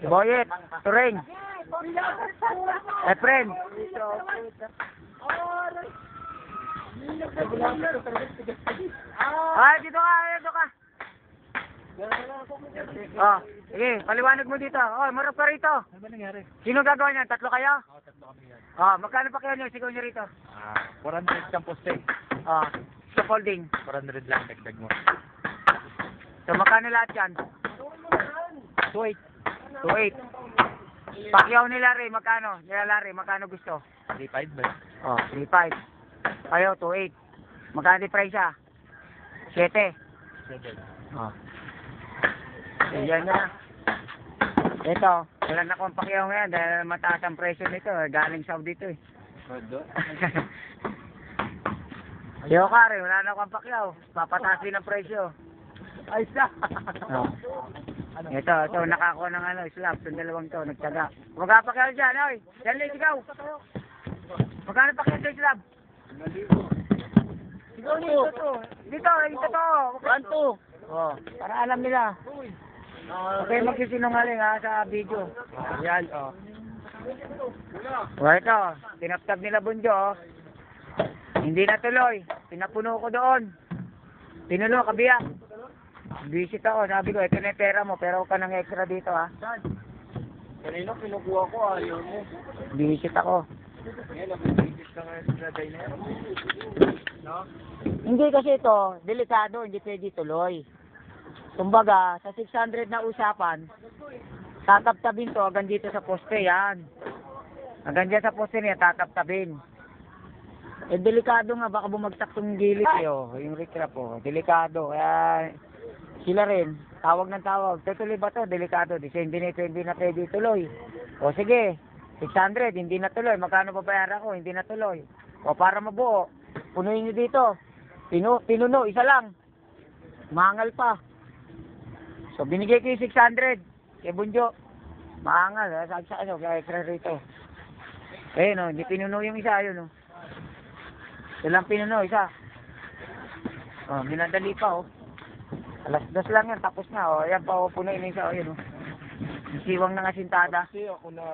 Boyet, Turing. Efren. Ay, dito ka, dito ka. Oh, sige, paliwanag mo dito. Oh, marap ka rito. Ano ba nangyari? Sino gagawa niyan? Tatlo kayo? Oo, tatlo kami yan. Oh, magkano pa kayo niyo? Sigaw niyo rito. 400 kang poste. Oh, scaffolding. 400 lang, dagdag mo. So, magkano lahat yan? 2.8. 2.8. Pakyaw ni Larry, magkano? Nila Larry, magkano gusto? 3.5 ba? Oh, 3.5. Kayo, 2.8. Magkano di price ah? 7. 7. Oh. Yan na. Ito, wala na akong pakyaw ngayon dahil mataas ang presyo nito. Galing Saudi ito eh. Yo kare, wala na akong pakyaw. Papataas din ang presyo. Ayos na! Oh. Ito, nakakuha ng slab. Itong dalawang to, nagtaga. Magpapakyaw dyan, oy. Yan lang, sigaw. Magkano pakyaw sa slab? Sigaw dito to. Dito to. Kanto. Oh, para alam nila. Okay, magsisinungaling ha sa video. Ayan, oh. Ito, tinaptab nila Bunjo, oh. Hindi natuloy. Pinapuno ko doon. Pinuno, kabiyak. Visit ako, sabi ko, ito na yung pera mo, pero huwag ka ng extra dito, ha. Kanina kinukuha ko, ayaw mo. Visit ako. Ngayon, nabibisit ka ngayon sa diner. No? Hindi kasi ito, delikado, hindi pwede tuloy. Kumbaga, sa 600 na usapan, tatabtabin to hanggang dito sa poste, yan. Hanggang dyan sa poste niya, tatabtabin. Eh, delikado nga, baka bumagsak tong gilid eh, oh. Yung recrap, oh. Delikado, kaya sila rin, tawag ng tawag. Tutuloy ba to? Delikado. Hindi na pwede tuloy. O sige, 600, hindi na tuloy. Magkano babayaran ko? Hindi na tuloy. O para mabuo, punuin nyo dito. Pinuno, isa lang. Maangal pa. So, binigay ko yung 600 kay Bunjo. Maangal, ha? Sabi sa ano, kaya extra rito. Ayun, no, hindi pinuno yung isa, ayun, no. Ito lang pinuno, isa. Oh, minadali pa, oh. Alas 2 lang yan, tapos na, oh. Ayan pa, oh, punuin yung isa, oh, yun, oh. Yung siwang ng asintada. Kasi ako na...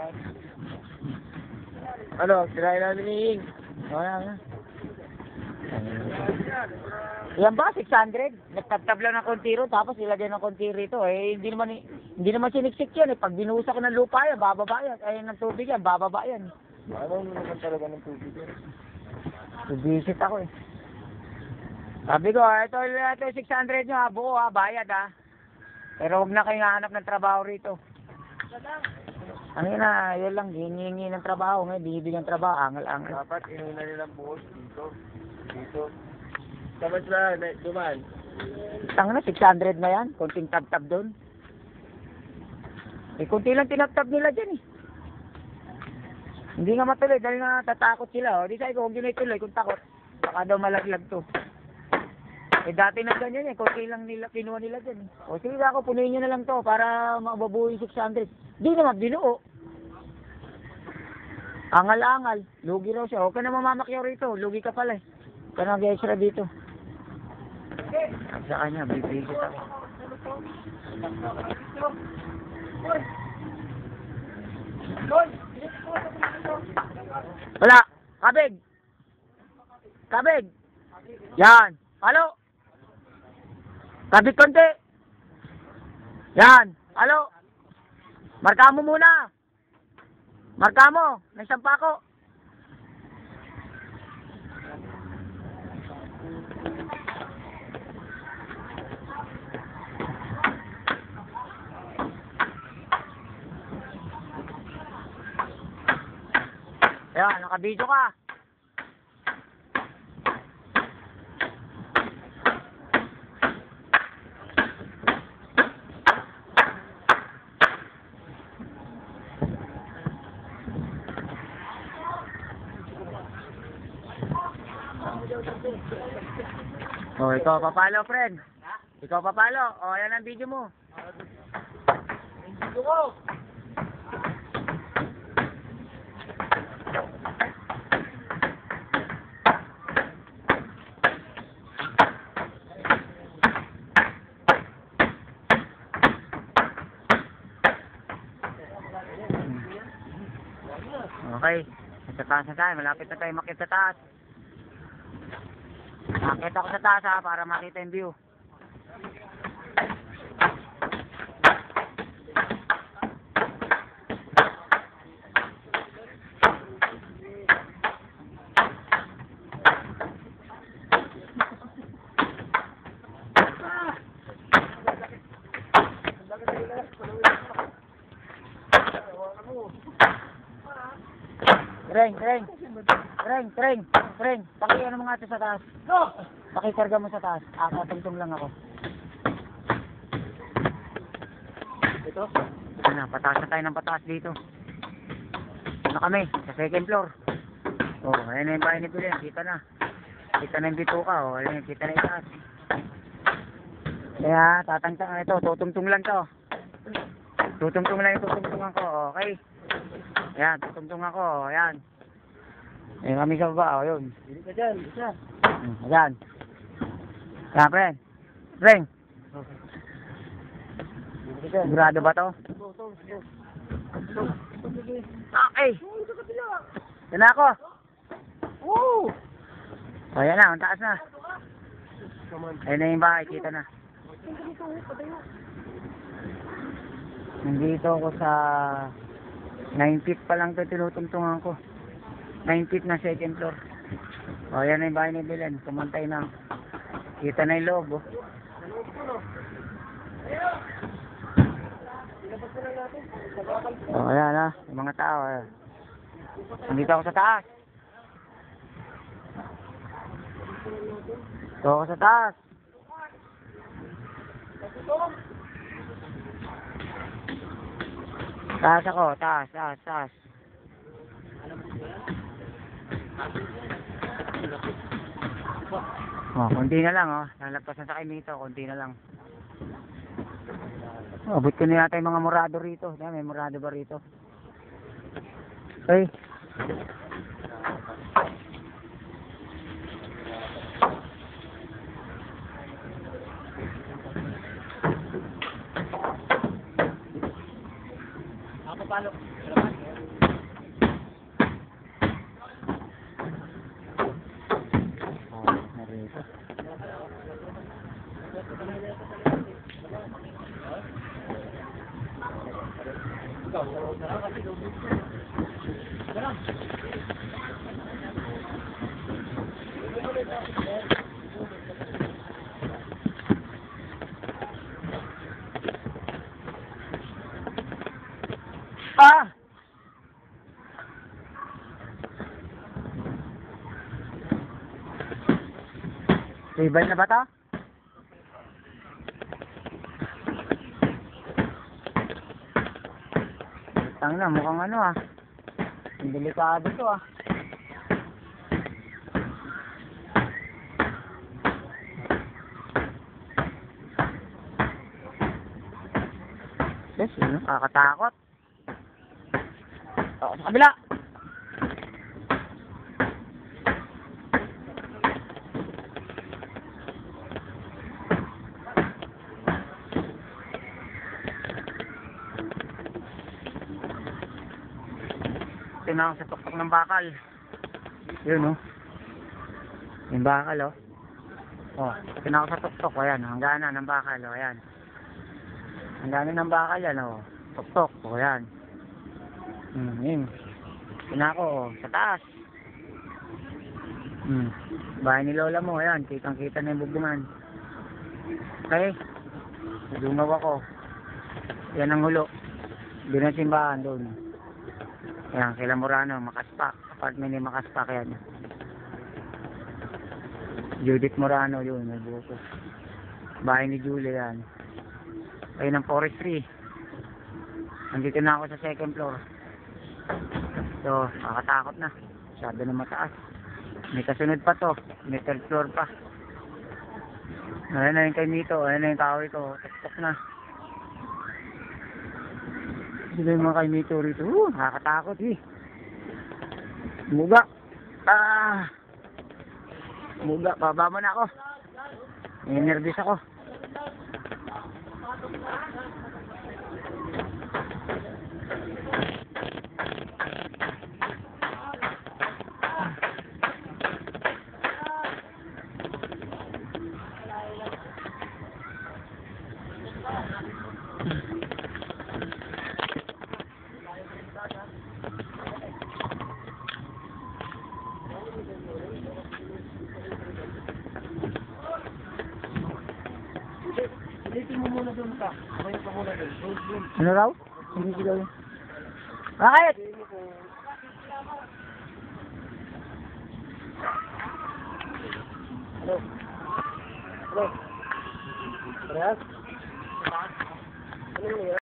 Ano, try namin ni Ying. Oh, yan, yan ba, 600? Nagtabtab lang ng konti ro, tapos ilagay ng konti rito. Eh, hindi naman siniksik yan. Eh. Pag binuhusa ko ng lupa yan, bababa yan. Ay, ng tubig yan, bababa yan. Ano naman talaga ng tubig yan? Visit ako eh. Sabi ko, ito 600 nyo ha, buo ha, bayad ha. Pero huwag na kayong hahanap ng trabaho rito. Ano na, yun lang, hihingi ng trabaho ngayon, bibigyan ng trabaho, angal-angal. Dapat inuna nilang buhos dito. Dito. Tapos na, duman. Tanga na, 600 na yan, konting tab-tab doon. Eh, konti lang tinab-tab nila dyan eh. Hindi nga matuloy, dahil nga tatakot sila. O, di sabi ko, huwag yun ay tuloy kung takot. Baka daw malaglag to. Eh, dati na ganyan eh, konti lang nila, kinuha nila dyan eh. O, sige ako, punuin nyo na lang to para mababuo yung 600. Di naman, binuo. Angal-angal, lugi raw siya. Huwag ka na mamamakyaw rito, lugi ka pala eh. Huwag ka na mag-extra dito. Sa kanya, bibigit ako. Wala. Kabig. Kabig. Yan. Halo. Kabig konti. Yan. Halo. Marka mo muna. Marka mo. Nagsampa ko. Ayan, nakabidyo ka. Oh, ikaw papalo, friend. Ikaw papalo. Oh, ayan ang video mo. Video ko! Okay. Sa taas na tayo. Malapit na tayo makita sa taas. Makita ako sa taas ha, para makita yung view. Treng. Pakiano mo nga ito sa taas. Pakikarga mo sa taas. Katungtong lang ako. Ito? Ano, pataas na tayo ng pataas dito. Ano kami? Sa second floor. Oh, ayan na yung bahay ni Bilen. Kita na. Kita na yung bituka. Oh, ayan, kita na yung taas. Kaya, tatangtang ito. Tutungtong lang to. Tutungtong lang yung tutungtungan ko. Okay. Ayan, tutungtong ako. Ayan. Ayan kami sa baba. O, yun. Hindi ka dyan, isa. Ayan. Ayan, friend. Friend. Sigurado ba to? Okay. Yan na ako. Woo! O, yan na. Ang taas na. Ayan na yung bahay. Kita na. Nandito ako sa 9 feet pa lang ito tinutungtungan ko. 9 feet na second floor. O, yan na yung bahay ni Bilen. Kumantay na. Kita na yung loob, oh. O, ayan na. Yung mga tao, ayan. Nandito ako sa taas. Ito ako sa taas. Taas ako. Taas. Oh, konti na lang, oh. Lalagpas na sa Kaimito, konti na lang. Oh, abot ko na yata yung mga murado rito. May murado ba rito? Okay. Ako palo. Tibay na ba ito? Tangina, mukhang ano ah. Ang delikado to ah. Yes, yun, kakatakot. O, sa kabila. Tinawag sa tuktok ng bakal. Yun, oh. Yung bakal, oh. Oh, tinawag sa tuktok. Ayan, hangganan ng bakal, oh. Ayan. Hangganan ng bakal, yan, oh. Tuktok, oh. Ayan. Yun. Tinako, oh. Sa taas. Bahay ni Lola mo, ayan. Kitang-kita na yung bubungan. Okay. Dumaw ako. Yan ang hulo. Doon ang simbahan, doon. Ayan, kila Murano, Makaspak. Apartment ni Makaspak, yan. Judith Murano, yun, may buko. Bahay ni Julie, yan. Ayun ang forestry. Nandito na ako sa second floor. So, nakakatakot na. Masyado na mataas. May kasunod pa to. May third floor pa. Ayan na yung Kaimito. Ayan na yung kahoy ko. Tuktok na. Sila yung mga Kaimito rito. Nakakatakot eh. Muga. Muga. Baba mo na ako. May nervous ako. Ulitin mo muna doon ka. Kamay ka muna doon. Doon. Ano raw? Hindi sigaw yun. Bakit? Hello. Hello. Parehas? Ano yun?